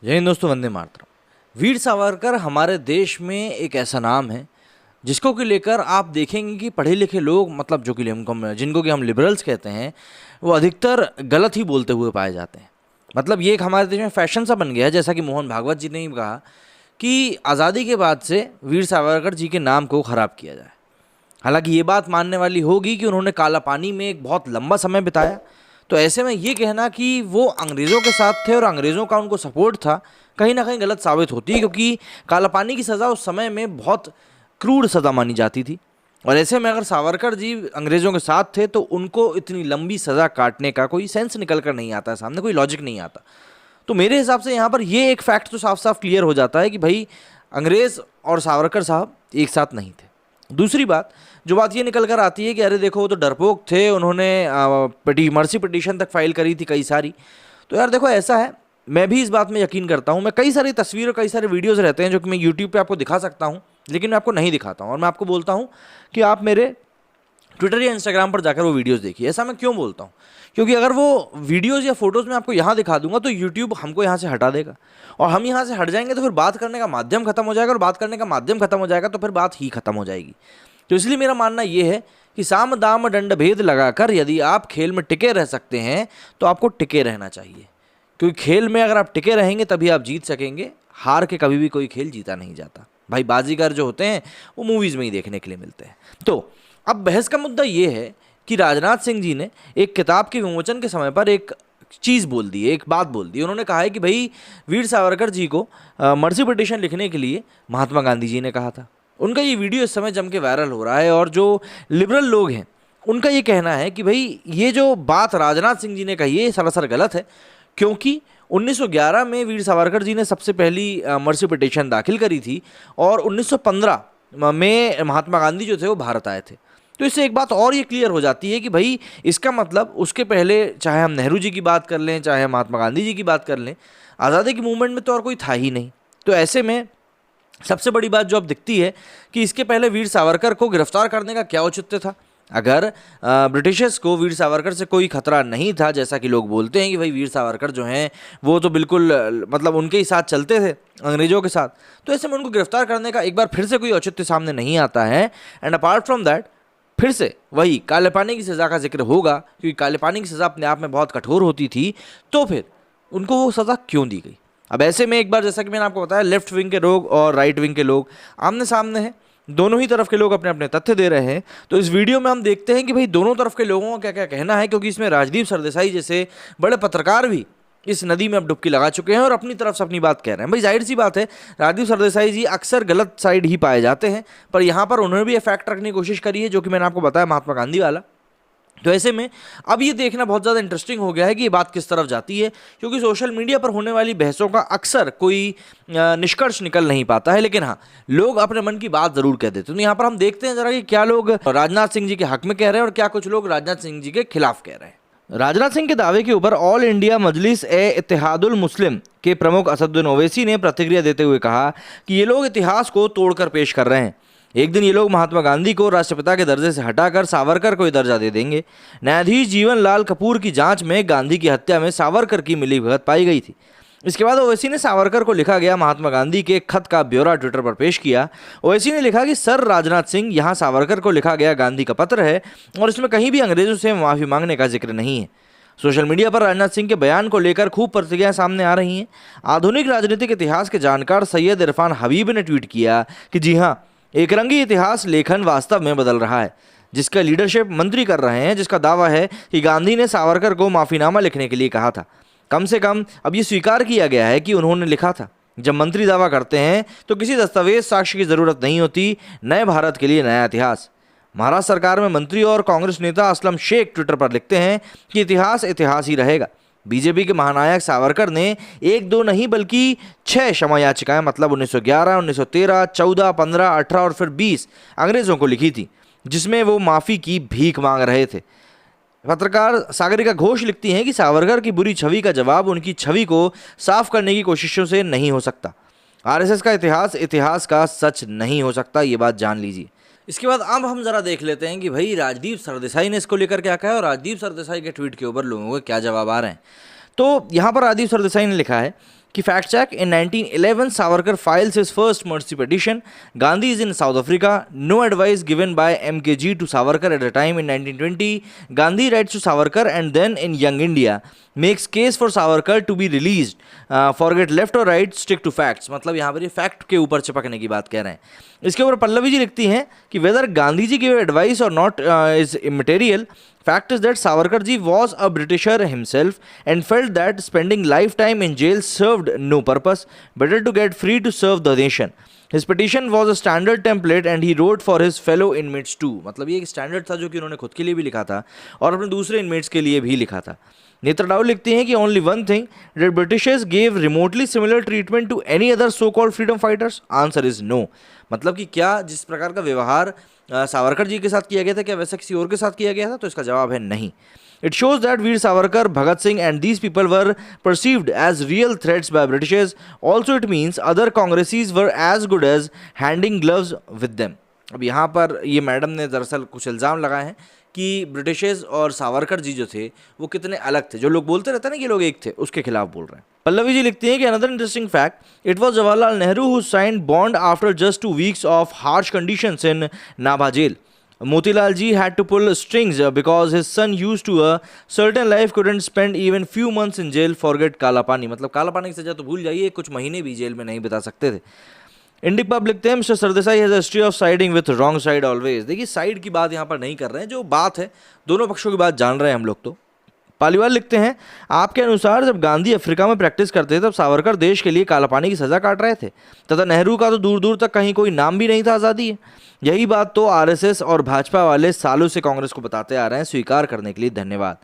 जय हिंद दोस्तों, वंदे मातरम। वीर सावरकर हमारे देश में एक ऐसा नाम है जिसको कि लेकर आप देखेंगे कि पढ़े लिखे लोग, मतलब जो कि हमको जिनको कि हम लिबरल्स कहते हैं, वो अधिकतर गलत ही बोलते हुए पाए जाते हैं। मतलब ये एक हमारे देश में फैशन सा बन गया है, जैसा कि मोहन भागवत जी ने भी कहा कि आज़ादी के बाद से वीर सावरकर जी के नाम को ख़राब किया जाए। हालांकि ये बात मानने वाली होगी कि उन्होंने काला पानी में एक बहुत लंबा समय बिताया, तो ऐसे में ये कहना कि वो अंग्रेज़ों के साथ थे और अंग्रेज़ों का उनको सपोर्ट था, कहीं ना कहीं गलत साबित होती है, क्योंकि काला पानी की सज़ा उस समय में बहुत क्रूर सज़ा मानी जाती थी। और ऐसे में अगर सावरकर जी अंग्रेज़ों के साथ थे तो उनको इतनी लंबी सज़ा काटने का कोई सेंस निकल कर नहीं आता है, सामने कोई लॉजिक नहीं आता। तो मेरे हिसाब से यहाँ पर ये एक फैक्ट तो साफ साफ क्लियर हो जाता है कि भाई अंग्रेज़ और सावरकर साहब एक साथ नहीं थे। दूसरी बात, जो बात ये निकल कर आती है कि अरे देखो वो तो डरपोक थे, उन्होंने मर्सी पिटीशन तक फाइल करी थी कई सारी। तो यार देखो ऐसा है, मैं भी इस बात में यकीन करता हूँ। मैं कई सारी तस्वीर और कई सारे वीडियोज़ रहते हैं जो कि मैं यूट्यूब पे आपको दिखा सकता हूँ, लेकिन मैं आपको नहीं दिखाता हूँ। और मैं आपको बोलता हूँ कि आप मेरे ट्विटर या इंस्टाग्राम पर जाकर वो वीडियोज़ देखिए। ऐसा मैं क्यों बोलता हूँ? क्योंकि अगर वो वीडियोज़ या फोटोज़ मैं आपको यहाँ दिखा दूंगा तो यूट्यूब हमको यहाँ से हटा देगा, और हम यहाँ से हट जाएंगे तो फिर बात करने का माध्यम खत्म हो जाएगा, और बात करने का माध्यम खत्म हो जाएगा तो फिर बात ही खत्म हो जाएगी। तो इसलिए मेरा मानना ये है कि साम दाम दंड भेद लगाकर यदि आप खेल में टिके रह सकते हैं तो आपको टिके रहना चाहिए, क्योंकि खेल में अगर आप टिके रहेंगे तभी आप जीत सकेंगे। हार के कभी भी कोई खेल जीता नहीं जाता भाई। बाजीगर जो होते हैं वो मूवीज़ में ही देखने के लिए मिलते हैं। तो अब बहस का मुद्दा ये है कि राजनाथ सिंह जी ने एक किताब के विमोचन के समय पर एक चीज़ बोल दी है, एक बात बोल दी। उन्होंने कहा है कि भाई वीर सावरकर जी को मर्सी पिटीशन लिखने के लिए महात्मा गांधी जी ने कहा था। उनका ये वीडियो इस समय जम के वायरल हो रहा है, और जो लिबरल लोग हैं उनका ये कहना है कि भाई ये जो बात राजनाथ सिंह जी ने कही है ये सरासर गलत है, क्योंकि 1911 में वीर सावरकर जी ने सबसे पहली मर्सी पिटीशन दाखिल करी थी, और 1915 में महात्मा गांधी जो थे वो भारत आए थे। तो इससे एक बात और ये क्लियर हो जाती है कि भाई इसका मतलब उसके पहले चाहे हम नेहरू जी की बात कर लें, चाहे महात्मा गांधी जी की बात कर लें, आज़ादी की मूवमेंट में तो और कोई था ही नहीं। तो ऐसे में सबसे बड़ी बात जो अब दिखती है कि इसके पहले वीर सावरकर को गिरफ्तार करने का क्या औचित्य था। अगर ब्रिटिशर्स को वीर सावरकर से कोई खतरा नहीं था, जैसा कि लोग बोलते हैं कि भाई वीर सावरकर जो हैं वो तो बिल्कुल मतलब उनके ही साथ चलते थे, अंग्रेज़ों के साथ, तो ऐसे में उनको गिरफ्तार करने का एक बार फिर से कोई औचित्य सामने नहीं आता है। एंड अपार्ट फ्रॉम दैट फिर से वही काले पानी की सज़ा का जिक्र होगा, क्योंकि काले पानी की सज़ा अपने आप में बहुत कठोर होती थी, तो फिर उनको वो सज़ा क्यों दी गई। अब ऐसे में एक बार, जैसा कि मैंने आपको बताया, लेफ्ट विंग के लोग और राइट विंग के लोग आमने सामने हैं, दोनों ही तरफ के लोग अपने अपने तथ्य दे रहे हैं। तो इस वीडियो में हम देखते हैं कि भाई दोनों तरफ के लोगों का क्या क्या कहना है, क्योंकि इसमें राजदीप सरदेसाई जैसे बड़े पत्रकार भी इस नदी में अब डुबकी लगा चुके हैं और अपनी तरफ से अपनी बात कह रहे हैं। भाई जाहिर सी बात है, राजदीप सरदेसाई जी अक्सर गलत साइड ही पाए जाते हैं, पर यहाँ पर उन्होंने भी फैक्ट रखने की कोशिश करी है, जो कि मैंने आपको बताया महात्मा गांधी वाला। तो ऐसे में अब ये देखना बहुत ज़्यादा इंटरेस्टिंग हो गया है कि ये बात किस तरफ जाती है, क्योंकि सोशल मीडिया पर होने वाली बहसों का अक्सर कोई निष्कर्ष निकल नहीं पाता है, लेकिन हाँ, लोग अपने मन की बात ज़रूर कह देते हैं। तो यहाँ पर हम देखते हैं ज़रा कि क्या लोग राजनाथ सिंह जी के हक में कह रहे हैं और क्या कुछ लोग राजनाथ सिंह जी के खिलाफ कह रहे हैं। राजनाथ सिंह के दावे के ऊपर ऑल इंडिया मजलिस ए इत्तेहादुल मुस्लिम के प्रमुख असदुद्दीन ओवैसी ने प्रतिक्रिया देते हुए कहा कि ये लोग इतिहास को तोड़कर पेश कर रहे हैं। एक दिन ये लोग महात्मा गांधी को राष्ट्रपिता के दर्जे से हटाकर सावरकर को दर्जा दे देंगे। न्यायाधीश जीवन लाल कपूर की जांच में गांधी की हत्या में सावरकर की मिलीभगत पाई गई थी। इसके बाद ओवैसी ने सावरकर को लिखा गया महात्मा गांधी के खत का ब्यौरा ट्विटर पर पेश किया। ओवैसी ने लिखा कि सर राजनाथ सिंह, यहाँ सावरकर को लिखा गया गांधी का पत्र है और इसमें कहीं भी अंग्रेजों से माफ़ी मांगने का जिक्र नहीं है। सोशल मीडिया पर राजनाथ सिंह के बयान को लेकर खूब प्रतिक्रियाएं सामने आ रही हैं। आधुनिक राजनीतिक इतिहास के जानकार सैयद इरफान हबीब ने ट्वीट किया कि जी हाँ, एक रंगी इतिहास लेखन वास्तव में बदल रहा है, जिसका लीडरशिप मंत्री कर रहे हैं, जिसका दावा है कि गांधी ने सावरकर को माफ़ीनामा लिखने के लिए कहा था। कम से कम अब ये स्वीकार किया गया है कि उन्होंने लिखा था। जब मंत्री दावा करते हैं तो किसी दस्तावेज साक्ष्य की ज़रूरत नहीं होती। नए भारत के लिए नया इतिहास। महाराष्ट्र सरकार में मंत्री और कांग्रेस नेता असलम शेख ट्विटर पर लिखते हैं कि इतिहास इतिहास ही रहेगा। बीजेपी के महानायक सावरकर ने 1 2 नहीं बल्कि 6 क्षमा याचिकाएं, मतलब 1911, 1913, 14, 15, 18 और फिर 20 अंग्रेज़ों को लिखी थी, जिसमें वो माफ़ी की भीख मांग रहे थे। पत्रकार सागरिका घोष लिखती हैं कि सावरकर की बुरी छवि का जवाब उनकी छवि को साफ करने की कोशिशों से नहीं हो सकता। आरएसएस का इतिहास इतिहास का सच नहीं हो सकता, ये बात जान लीजिए। इसके बाद अब हम जरा देख लेते हैं कि भाई राजदीप सरदेसाई ने इसको लेकर क्या कहा है और राजदीप सरदेसाई के ट्वीट के ऊपर लोगों के क्या जवाब आ रहे हैं। तो यहाँ पर राजदीप सरदेसाई ने लिखा है कि fact check, in 1911 Savarkar files his first mercy petition, Gandhi is in South Africa, no advice given by MKG to Savarkar at the time. In 1920 Gandhi writes to Savarkar and then in Young India makes case for Savarkar to be release, forget left or right, stick to facts. मतलब यहाँ पर ये fact के ऊपर चिपकने की बात कह रहे हैं. इसके ऊपर पल्लवी जी लिखती हैं कि weather Gandhi ji give advice और not is immaterial. Fact is that Savarkar ji was a Britisher himself and felt that spending lifetime in jail served no purpose. Better to get free to serve the nation. His petition was a standard template and he wrote for his fellow inmates too. मतलब ये एक standard था जो कि उन्होंने खुद के लिए भी लिखा था और अपने दूसरे इनमेट्स के लिए भी लिखा था. नेत्र डाउ लिखते हैं कि only one thing, did Britishers gave remotely similar treatment to any other so called freedom fighters. Answer is no. मतलब कि क्या जिस प्रकार का व्यवहार सावरकर जी के साथ किया गया था क्या वैसा किसी और के साथ किया गया था, तो इसका जवाब है नहीं. It shows that Veer Savarkar, Bhagat Singh and these people were perceived as real threats by Britishers. Also it means other Congressis were as good as handing gloves with them. अब यहाँ पर ये मैडम ने दरअसल कुछ इल्ज़ाम लगाए हैं कि ब्रिटिशर्स और सावरकर जी जो थे वो कितने अलग थे. जो लोग बोलते रहते हैं ना कि लोग एक थे, उसके खिलाफ बोल रहे हैं. पल्लवी जी लिखती हैं कि another interesting fact, it was Jawaharlal Nehru who signed bond after just 2 weeks of harsh conditions in Nabha jail. Motilal ji had to pull strings because his son used to a certain life couldn't spend even few months in jail. Forget काला पानी. मतलब काला पानी की सजा तो भूल जाइए, कुछ महीने भी जेल में नहीं बिता सकते थे. इंडिक पब लिखते हैं, mister Sardesai has a history of siding with wrong side always. देखिए साइड की बात यहाँ पर नहीं कर रहे हैं, जो बात है दोनों पक्षों की बात जान रहे हैं हम लोग. तो पालीवाल लिखते हैं, आपके अनुसार जब गांधी अफ्रीका में प्रैक्टिस करते थे तब सावरकर देश के लिए काला पानी की सजा काट रहे थे तथा नेहरू का तो दूर दूर तक कहीं कोई नाम भी नहीं था आज़ादी है. यही बात तो आरएसएस और भाजपा वाले सालों से कांग्रेस को बताते आ रहे हैं. स्वीकार करने के लिए धन्यवाद.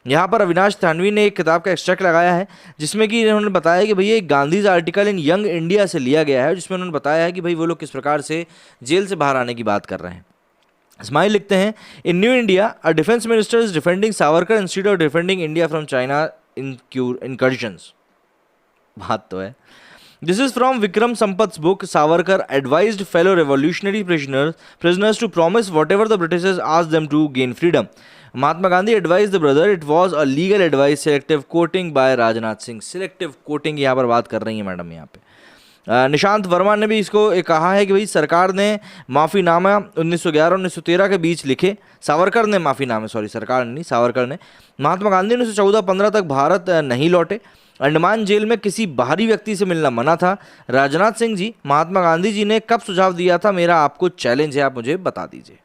यहाँ पर अविनाश थानवी ने एक किताब का एक्सट्रैक्ट लगाया है जिसमें कि इन्होंने बताया कि भैया एक Gandhi's article in Young India से लिया गया है, जिसमें उन्होंने बताया है कि भाई वो लोग किस प्रकार से जेल से बाहर आने की बात कर रहे हैं. स्माइल लिखते हैं, in new India a defence minister is defending Savarkar instead of defending India from China incursions. बात तो है. This is from Vikram Sampath's book. Savarkar advised fellow revolutionary prisoners to promise whatever the Britishers asked them to gain freedom. Mahatma Gandhi advised the brother. It was a legal advice. Selective quoting by Rajnath Singh. Selective coating यहाँ पर बात कर रही है madam यहाँ पे. निशांत वर्मा ने भी इसको कहा है कि भाई सरकार ने माफ़ीनामा 1911-1913 के बीच लिखे. सावरकर ने माफ़ीनामे, सॉरी सरकार नहीं, सावरकर ने. महात्मा गांधी 1914-15 तक भारत नहीं लौटे. अंडमान जेल में किसी बाहरी व्यक्ति से मिलना मना था. राजनाथ सिंह जी, महात्मा गांधी जी ने कब सुझाव दिया था, मेरा आपको चैलेंज है, आप मुझे बता दीजिए.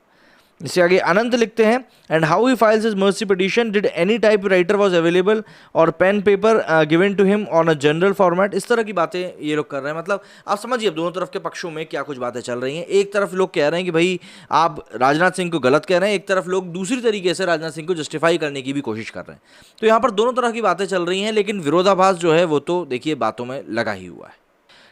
इससे आगे अनंत लिखते हैं, and how he files his mercy petition, did any typewriter was available or pen paper given to him on a general format. इस तरह की बातें ये लोग कर रहे हैं. मतलब आप समझिए अब दोनों तरफ के पक्षों में क्या कुछ बातें चल रही हैं. एक तरफ लोग कह रहे हैं कि भाई आप राजनाथ सिंह को गलत कह रहे हैं, एक तरफ लोग दूसरी तरीके से राजनाथ सिंह को जस्टिफाई करने की भी कोशिश कर रहे हैं. तो यहाँ पर दोनों तरह की बातें चल रही हैं, लेकिन विरोधाभास जो है वो तो देखिए बातों में लगा ही हुआ है.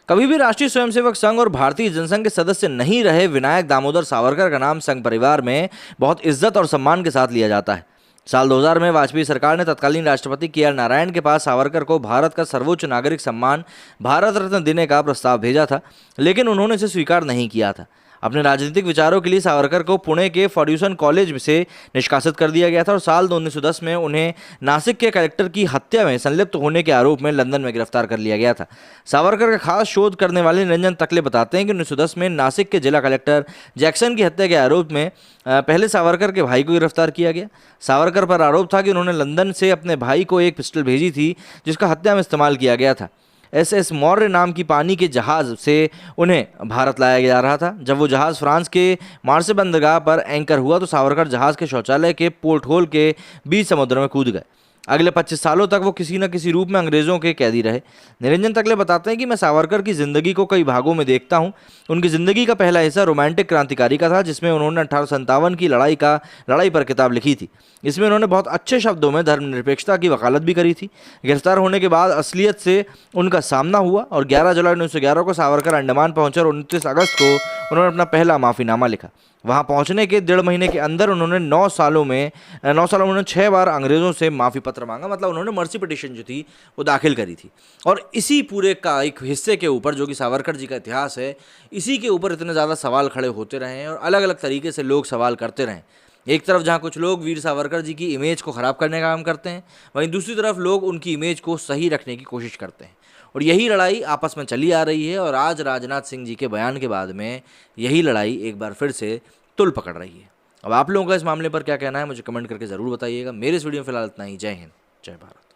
कभी भी राष्ट्रीय स्वयंसेवक संघ और भारतीय जनसंघ के सदस्य नहीं रहे विनायक दामोदर सावरकर का नाम संघ परिवार में बहुत इज्जत और सम्मान के साथ लिया जाता है. साल 2000 में वाजपेयी सरकार ने तत्कालीन राष्ट्रपति KR नारायण के पास सावरकर को भारत का सर्वोच्च नागरिक सम्मान भारत रत्न देने का प्रस्ताव भेजा था, लेकिन उन्होंने इसे स्वीकार नहीं किया था. अपने राजनीतिक विचारों के लिए सावरकर को पुणे के फर्ग्यूसन कॉलेज से निष्कासित कर दिया गया था और साल 1910 में उन्हें नासिक के कलेक्टर की हत्या में संलिप्त होने के आरोप में लंदन में गिरफ्तार कर लिया गया था. सावरकर का खास शोध करने वाले निरंजन तकले बताते हैं कि 1910 में नासिक के जिला कलेक्टर जैक्सन की हत्या के आरोप में पहले सावरकर के भाई को गिरफ्तार किया गया. सावरकर पर आरोप था कि उन्होंने लंदन से अपने भाई को एक पिस्टल भेजी थी जिसका हत्या में इस्तेमाल किया गया था. SS मौर्य नाम की पानी के जहाज़ से उन्हें भारत लाया जा रहा था. जब वो जहाज़ फ्रांस के मार्से बंदरगाह पर एंकर हुआ तो सावरकर जहाज़ के शौचालय के पोर्ट होल के बीच समुद्र में कूद गए. अगले 25 सालों तक वो किसी न किसी रूप में अंग्रेज़ों के कैदी रहे. निरंजन तकले बताते हैं कि मैं सावरकर की ज़िंदगी को कई भागों में देखता हूँ. उनकी ज़िंदगी का पहला हिस्सा रोमांटिक क्रांतिकारी का था, जिसमें उन्होंने 1857 की लड़ाई पर किताब लिखी थी. इसमें उन्होंने बहुत अच्छे शब्दों में धर्मनिरपेक्षता की वकालत भी करी थी. गिरफ्तार होने के बाद असलियत से उनका सामना हुआ और 11 जुलाई 1911 को सावरकर अंडमान पहुंचे और 29 अगस्त को उन्होंने अपना पहला माफ़ीनामा लिखा. वहां पहुंचने के 1.5 महीने के अंदर उन्होंने 9 सालों में उन्होंने 6 बार अंग्रेज़ों से माफ़ी पत्र मांगा. मतलब उन्होंने मर्सी पिटीशन जो थी वो दाखिल करी थी. और इसी पूरे का एक हिस्से के ऊपर जो कि सावरकर जी का इतिहास है, इसी के ऊपर इतने ज़्यादा सवाल खड़े होते रहे हैं और अलग अलग तरीके से लोग सवाल करते रहें. एक तरफ जहाँ कुछ लोग वीर सावरकर जी की इमेज को ख़राब करने का काम करते हैं, वहीं दूसरी तरफ लोग उनकी इमेज को सही रखने की कोशिश करते हैं. और यही लड़ाई आपस में चली आ रही है और आज राजनाथ सिंह जी के बयान के बाद में यही लड़ाई एक बार फिर से तुल पकड़ रही है। अब आप लोगों का इस मामले पर क्या कहना है मुझे कमेंट करके ज़रूर बताइएगा। मेरे इस वीडियो में फिलहाल इतना ही। जय हिंद, जय भारत।